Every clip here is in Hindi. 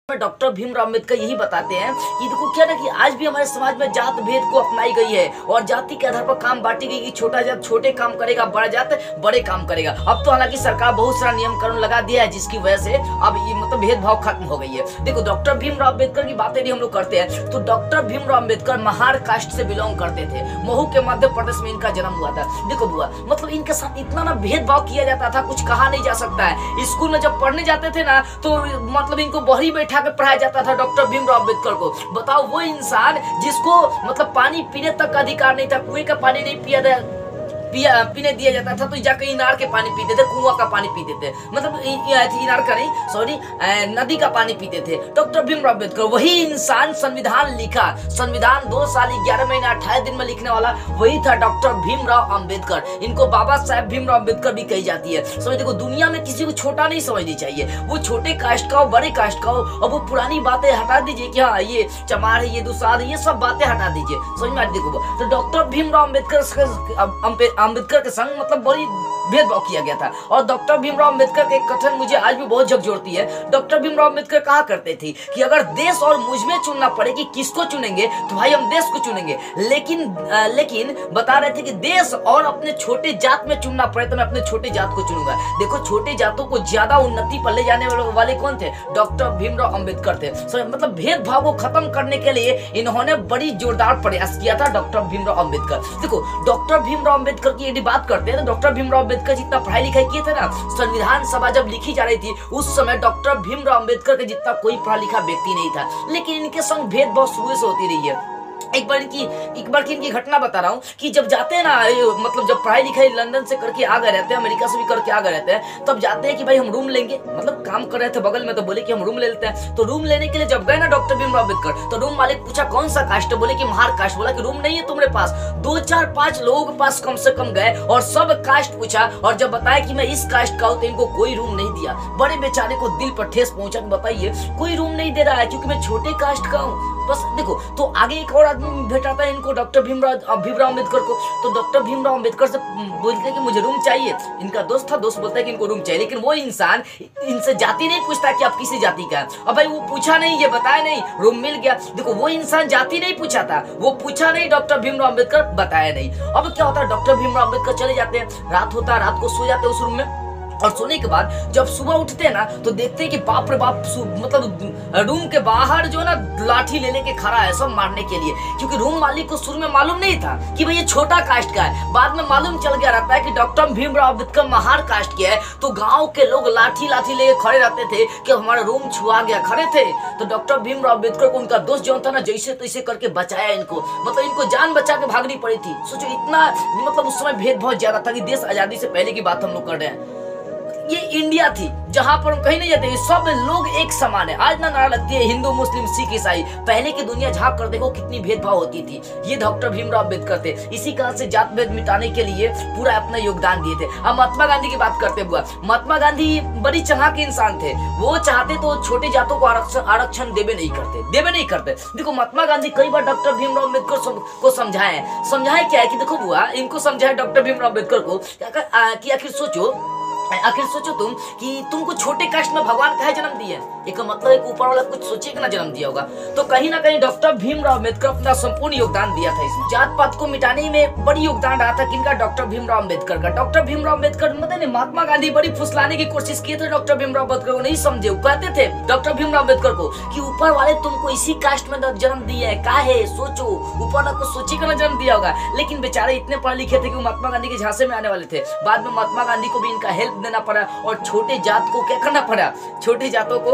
डॉक्टर भीमराव अम्बेडकर यही बताते हैं कि देखो क्या ना कि आज भी हमारे समाज में जात भेद को अपनाई गई है और जाति के आधार पर काम बांटी गई कि छोटा जात छोटे काम करेगा, बड़ा जात बड़े काम करेगा। अब तो हालांकि सरकार बहुत सारा नियम कानून लगा दिया है जिसकी वजह से अब ये मतलब भेदभाव खत्म हो गई है। देखो डॉक्टर भीमराव अम्बेडकर की बातें भी हम लोग करते हैं तो डॉक्टर भीमराव अम्बेडकर महार कास्ट से बिलोंग करते थे। महू के मध्य प्रदेश में इनका जन्म हुआ था। देखो बुआ मतलब इनके साथ इतना ना भेदभाव किया जाता था, कुछ कहा नहीं जा सकता है। स्कूल में जब पढ़ने जाते थे ना तो मतलब इनको बहरी बैठा के पढ़ाया जाता था डॉक्टर भीमराव अम्बेडकर को। बताओ वो इंसान जिसको मतलब पानी पीने तक का अधिकार नहीं था, कुएं का पानी नहीं पीने दिया जाता था तो जाकर इनार के पानी पीते थे, कुआं का पानी पीते थे, मतलब इनार का नहीं सॉरी नदी का पानी पीते थे। डॉक्टर भीमराव अम्बेडकर वही इंसान संविधान लिखा, संविधान 2 साल 11 महीने 28 दिन में लिखने वाला वही था डॉक्टर भीमराव अम्बेडकर। इनको बाबा साहेब भीमराव अम्बेडकर भी कही जाती है। समझ देखो दुनिया में किसी को छोटा नहीं समझनी चाहिए, वो छोटे कास्ट का हो बड़े कास्ट का हो। अब वो पुरानी बातें हटा दीजिए कि हाँ ये चमार है ये दुसाध ये सब बातें हटा दीजिए। समझ में देखो तो डॉक्टर भीमराव अम्बेडकर के संग मतलब बड़ी भेदभाव किया गया था। और डॉक्टर भीमराव अम्बेडकर के कथन मुझे आज भी बहुत झकझोरती है। डॉक्टर भीमराव अम्बेडकर कहा करते थे कि अगर देश और मुझ में चुनना पड़े कि किसको चुनेंगे तो भाई हम देश को चुनेंगे, लेकिन बता रहे थे कि देश और अपने छोटे जात में चुनना पड़े तो मैं अपने छोटे जात को चुनूंगा। देखो छोटे जातों को ज्यादा उन्नति पर ले जाने वाले कौन थे? डॉक्टर भीमराव अम्बेडकर थे। मतलब भेदभाव को खत्म करने के लिए इन्होंने बड़ी जोरदार प्रयास किया था डॉक्टर भीमराव अम्बेडकर। देखो डॉक्टर भीमराव अम्बेडकर की यदि बात करते हैं तो डॉक्टर भीमराव अम्बेडकर जितना पढ़ाई लिखाई किए थे ना, संविधान सभा जब लिखी जा रही थी उस समय डॉक्टर भीमराव अम्बेडकर के जितना कोई पढ़ा लिखा व्यक्ति नहीं था, लेकिन इनके संग भेदभाव शुरू से होती रही है। एक बार की इनकी घटना बता रहा हूँ कि जब जाते हैं ना मतलब जब पढ़ाई लिखाई लंदन से करके आ गए रहते हैं, अमेरिका से भी करके आ गए रहते हैं, तब जाते हैं कि भाई हम रूम लेंगे, मतलब काम कर रहे थे बगल में तो बोले कि हम रूम ले लेते हैं। तो रूम लेने के लिए जब गए ना डॉक्टर भीमराव अम्बेडकर तो रूम मालिक पूछा कौन सा कास्ट है, बोले कि महार कास्ट। बोला कि रूम नहीं है तुम्हारे पास? 2 4 5 लोगों के पास कम से कम गए और सब कास्ट पूछा और जब बताया कि मैं इस कास्ट का हूं तो इनको कोई रूम नहीं दिया। बड़े बेचारे को दिल पर ठेस पहुंचा। बताइए कोई रूम नहीं दे रहा है क्योंकि मैं छोटे कास्ट का हूं। बस देखो तो आगे एक और आदमी भेटाता है इनको डॉक्टर भीमराव अम्बेडकर को। तो डॉक्टर भीमराव अम्बेडकर से बोलते हैं कि मुझे रूम चाहिए। इनका दोस्त था, दोस्त बोलता है कि इनको रूम चाहिए, लेकिन वो इंसान इनसे जाति नहीं पूछता कि आप किसी जाति का है। अब भाई वो पूछा नहीं, ये बताया नहीं, रूम मिल गया। देखो वो इंसान जाति नहीं पूछा था, वो पूछा नहीं, डॉक्टर भीमराव अम्बेडकर बताया नहीं। अब क्या होता है डॉक्टर भीमराव अम्बेडकर चले जाते हैं, रात होता है, रात को सो जाते हैं उस रूम में। और सोने के बाद जब सुबह उठते हैं ना तो देखते हैं कि बाप रे बाप मतलब रूम के बाहर जो ना लाठी ले लेके खड़ा है सब मारने के लिए, क्योंकि रूम मालिक को शुरू में मालूम नहीं था कि भाई ये छोटा कास्ट का है। बाद में मालूम चल गया रहता है कि डॉक्टर भीमराव अम्बेडकर महार कास्ट के है। तो गांव के लोग लाठी लेके खड़े रहते थे कि हमारा रूम छुआ गया, खड़े थे। तो डॉक्टर भीमराव अम्बेडकर को उनका दोस्त जो था ना जैसे तैसे करके बचाया इनको, मतलब इनको जान बचा के भागनी पड़ी थी। सोचो इतना मतलब उस समय भेदभाव ज्यादा था कि देश आजादी से पहले की बात हम लोग कर रहे हैं। ये इंडिया थी जहां पर हम कहीं नहीं जाते, सब लोग एक समान है। आज ना नारा लगती है हिंदू मुस्लिम सिख ईसाई, पहले की दुनिया झांक कर देखो कितनी भेदभाव होती थी। ये डॉक्टर भीमराव अम्बेडकर थे, इसी कारण से जात भेद मिटाने के लिए पूरा अपना योगदान दिए थे। अब महात्मा गांधी की बात करते हुए, महात्मा गांधी बड़ी चालाक इंसान थे। वो चाहते तो छोटे जातों को आरक्षण देवे नहीं करते। देखो महात्मा गांधी कई बार डॉक्टर भीमराव अम्बेडकर को समझाए क्या है कि देखो बुआ इनको समझाए डॉक्टर भीमराव अम्बेडकर को कि आखिर सोचो तुम कि तुमको छोटे कास्ट में भगवान काहे जन्म दिए? एक मतलब एक ऊपर वाला कुछ सोचे कि ना जन्म दिया होगा। तो कहीं ना कहीं डॉक्टर भीमराव अम्बेडकर अपना संपूर्ण योगदान दिया था इसमें। जात पात को मिटाने में बड़ी योगदान रहा था किनका? डॉक्टर भीमराव अम्बेडकर का। डॉक्टर भीमराव अम्बेडकर मतलब महात्मा गांधी बड़ी फुसलाने की कोशिश किए थे डॉक्टर भीमराव अम्बेडकर को, नहीं समझे। वो कहते थे डॉक्टर भीमराव अम्बेडकर को कि ऊपर वाले तुमको इसी कास्ट में जन्म दिया है, काहे सोचो, ऊपर वाला को सोचे कि ना जन्म दिया होगा। लेकिन बेचारे इतने पढ़े लिखे थे कि महात्मा गांधी के झांसे में आने वाले थे। बाद में महात्मा गांधी को भी इनका हेल्प देना पड़ा और छोटे जात को क्या करना पड़ा? छोटे जातों को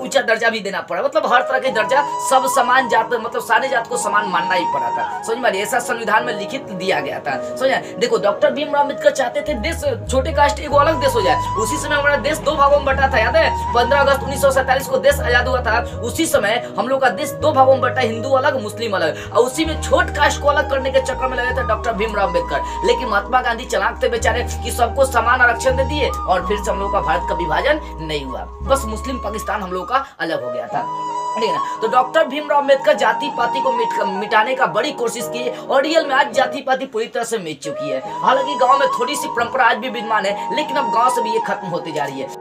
ऊंचा दर्जा भी देना पड़ा। मतलब हर तरह के दर्जा, सब समान जात मतलब सारे जात को समान मानना ही पड़ा था। समझ में ऐसा संविधान में लिखित दिया गया था। समझ देखो डॉक्टर भीमराव अम्बेडकर चाहते थे देश छोटे कास्ट एक अलग देश हो जाए। उसी समय हमारा देश 2 भागों में बटा था, याद है? 15 अगस्त 1947 को देश आजाद हुआ था। उसी समय हम लोग का देश 2 भागों में बटा, हिंदू अलग मुस्लिम अलग, और उसी में छोट कास्ट को अलग करने के चक्कर में लगे थे डॉक्टर भीमराव अम्बेडकर। लेकिन महात्मा गांधी चालाक थे बेचारे कि सबको समान आरक्षण दे दिए और फिर हम लोग का भारत का विभाजन नहीं हुआ, बस मुस्लिम पाकिस्तान हम लोग का अलग हो गया था। ठीक है ना? तो डॉक्टर भीमराव अम्बेडकर जाति पाति को मिटाने का बड़ी कोशिश की और रियल में आज जाति पाति पूरी तरह से मिट चुकी है। हालांकि गांव में थोड़ी सी परंपरा आज भी विद्यमान है, लेकिन अब गांव से भी ये खत्म होती जा रही है।